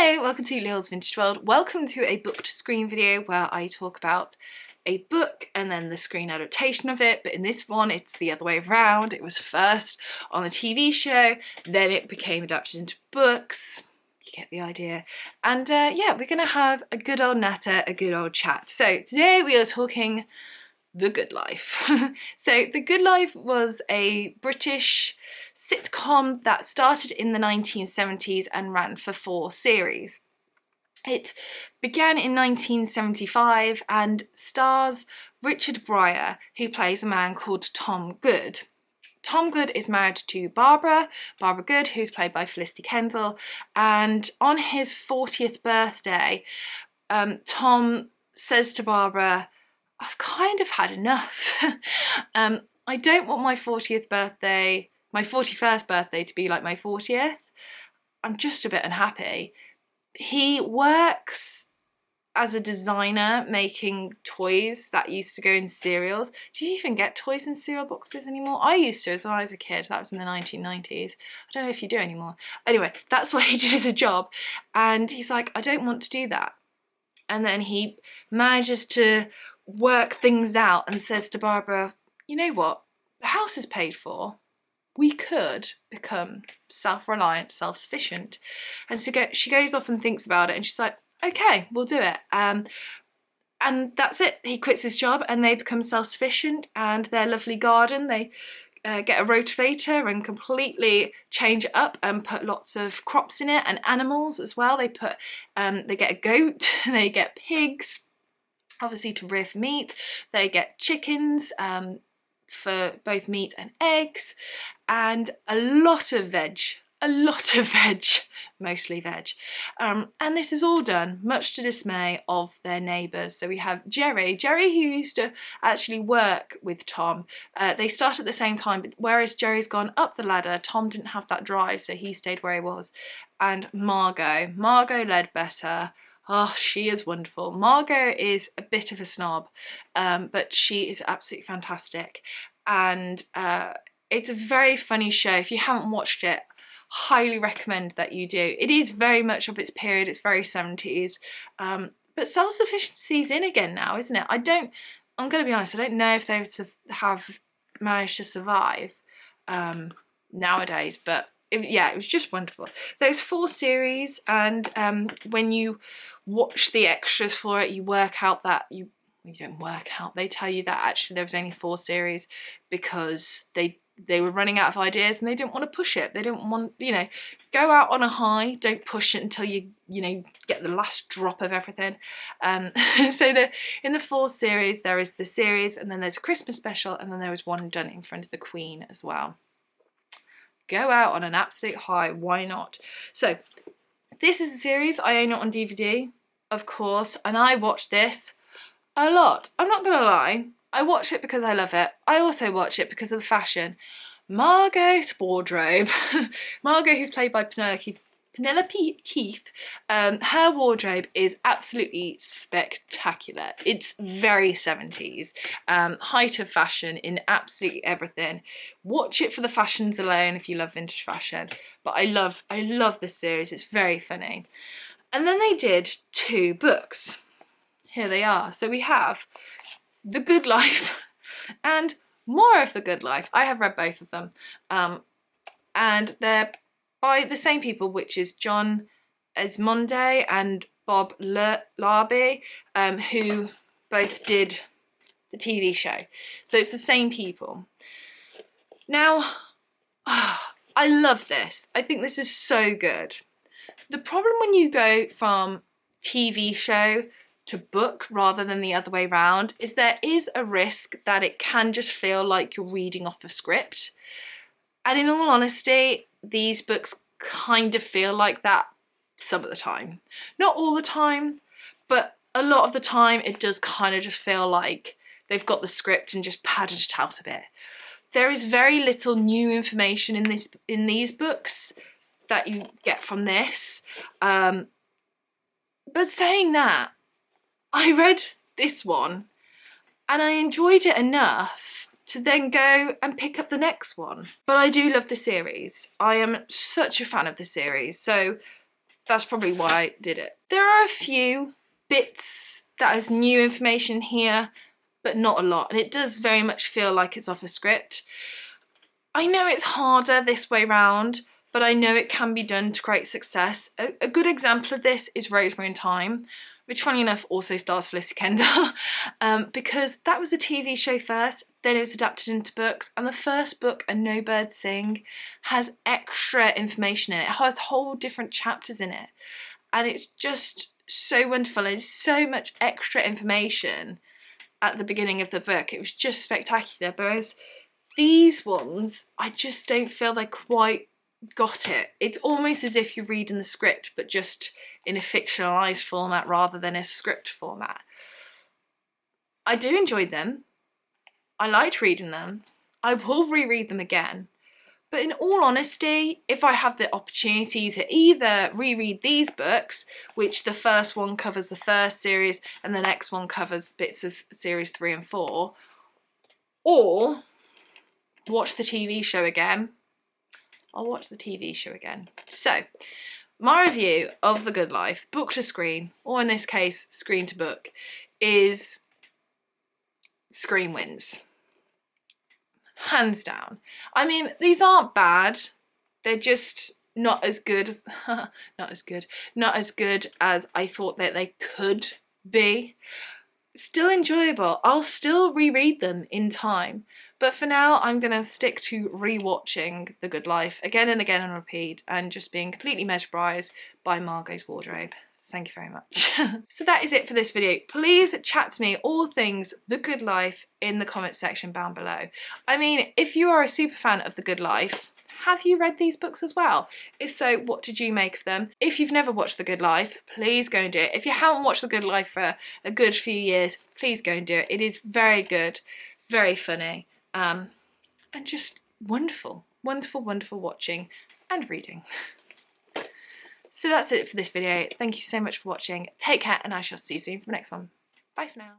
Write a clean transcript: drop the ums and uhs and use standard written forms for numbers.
Hello, welcome to Lil's Vintage World. Welcome to a book to screen video where I talk about a book and then the screen adaptation of it, but in this one it's the other way around. It was first on the TV show, then it became adapted into books. You get the idea. And yeah, we're gonna have a good old natter, a good old chat. So today we are talking The Good Life. So The Good Life was a British sitcom that started in the 1970s and ran for 4 series. It began in 1975 and stars Richard Pryor, who plays a man called Tom Good. Tom Good is married to Barbara Good, who's played by Felicity Kendall, and on his 40th birthday, Tom says to Barbara, "I've kind of had enough. I don't want my 41st birthday to be like my 40th. I'm just a bit unhappy." He works as a designer making toys that used to go in cereals. Do you even get toys in cereal boxes anymore? I used to as I was a kid. That was in the 1990s. I don't know if you do anymore. Anyway, that's what he did as a job. And he's like, I don't want to do that. And then he manages to work things out and says to Barbara, you know what? The house is paid for. We could become self-reliant, self-sufficient. And so she goes off and thinks about it and she's like, okay, we'll do it. And that's it. He quits his job and they become self-sufficient, and their lovely garden, they get a rotavator and completely change it up and put lots of crops in it and animals as well. They get a goat, they get pigs, obviously to rear for meat. They get chickens, for both meat and eggs, and a lot of veg, mostly veg. And this is all done much to dismay of their neighbours. So we have Jerry who used to actually work with Tom. They start at the same time, but whereas Jerry's gone up the ladder, Tom didn't have that drive, so he stayed where he was. And Margot Ledbetter. Oh, she is wonderful. Margot is a bit of a snob, but she is absolutely fantastic. And it's a very funny show. If you haven't watched it, highly recommend that you do. It is very much of its period. It's very 70s. But self-sufficiency is in again now, isn't it? I'm going to be honest, I don't know if they have managed to survive nowadays, but it was just wonderful. There's 4 series, and when you watch the extras for it, you work out that you don't work out. They tell you that actually there was only 4 series because they were running out of ideas and they didn't want to push it. They didn't want, go out on a high. Don't push it until you get the last drop of everything. So in the 4 series there is the series, and then there's a Christmas special, and then there was one done in front of the Queen as well. Go out on an absolute high, why not? So this is a series. I own it on DVD, of course, and I watch this a lot. I'm not gonna lie, I watch it because I love it. I also watch it because of the fashion. Margot's wardrobe, Margot, who's played by Penelope Keith, her wardrobe is absolutely spectacular. It's very 70s, height of fashion in absolutely everything. Watch it for the fashions alone if you love vintage fashion. But I love this series. It's very funny. And then they did 2 books. Here they are. So we have The Good Life and More of The Good Life. I have read both of them, and they're by the same people, which is John Esmonde and Bob Larby, who both did the TV show. So it's the same people. Now, I love this. I think this is so good. The problem when you go from TV show to book rather than the other way around is there is a risk that it can just feel like you're reading off a script. And in all honesty, these books kind of feel like that some of the time. Not all the time, but a lot of the time it does kind of just feel like they've got the script and just padded it out a bit. There is very little new information in these books that you get from this. But saying that, I read this one and I enjoyed it enough to then go and pick up the next one. But I do love the series. I am such a fan of the series. So that's probably why I did it. There are a few bits that has new information here, but not a lot, and it does very much feel like it's off a script. I know it's harder this way round, but I know it can be done to great success. A good example of this is Rosemary in Thyme, which funny enough also stars Felicity Kendall, because that was a TV show first, then it was adapted into books, and the first book, A No Birds Sing, has extra information in it. It has whole different chapters in it, and it's just so wonderful. There's so much extra information at the beginning of the book. It was just spectacular, whereas these ones, I just don't feel they quite got it. It's almost as if you're reading the script, but just in a fictionalised format rather than a script format. I do enjoy them. I liked reading them. I will reread them again. But in all honesty, if I have the opportunity to either reread these books, which the first one covers the first series and the next one covers bits of series 3 and 4, or watch the TV show again, I'll watch the TV show again. So, my review of The Good Life, book to screen, or in this case, screen to book, is screen wins. Hands down. I mean, these aren't bad. They're just not as good as not as good as I thought that they could be. Still enjoyable. I'll still reread them in time. But for now, I'm going to stick to rewatching The Good Life again and again on repeat and just being completely mesmerised by Margot's wardrobe. Thank you very much. So that is it for this video. Please chat to me all things The Good Life in the comments section down below. I mean, if you are a super fan of The Good Life, have you read these books as well? If so, what did you make of them? If you've never watched The Good Life, please go and do it. If you haven't watched The Good Life for a good few years, please go and do it. It is very good, very funny, and just wonderful, wonderful, wonderful watching and reading. So that's it for this video. Thank you so much for watching. Take care, and I shall see you soon for the next one. Bye for now.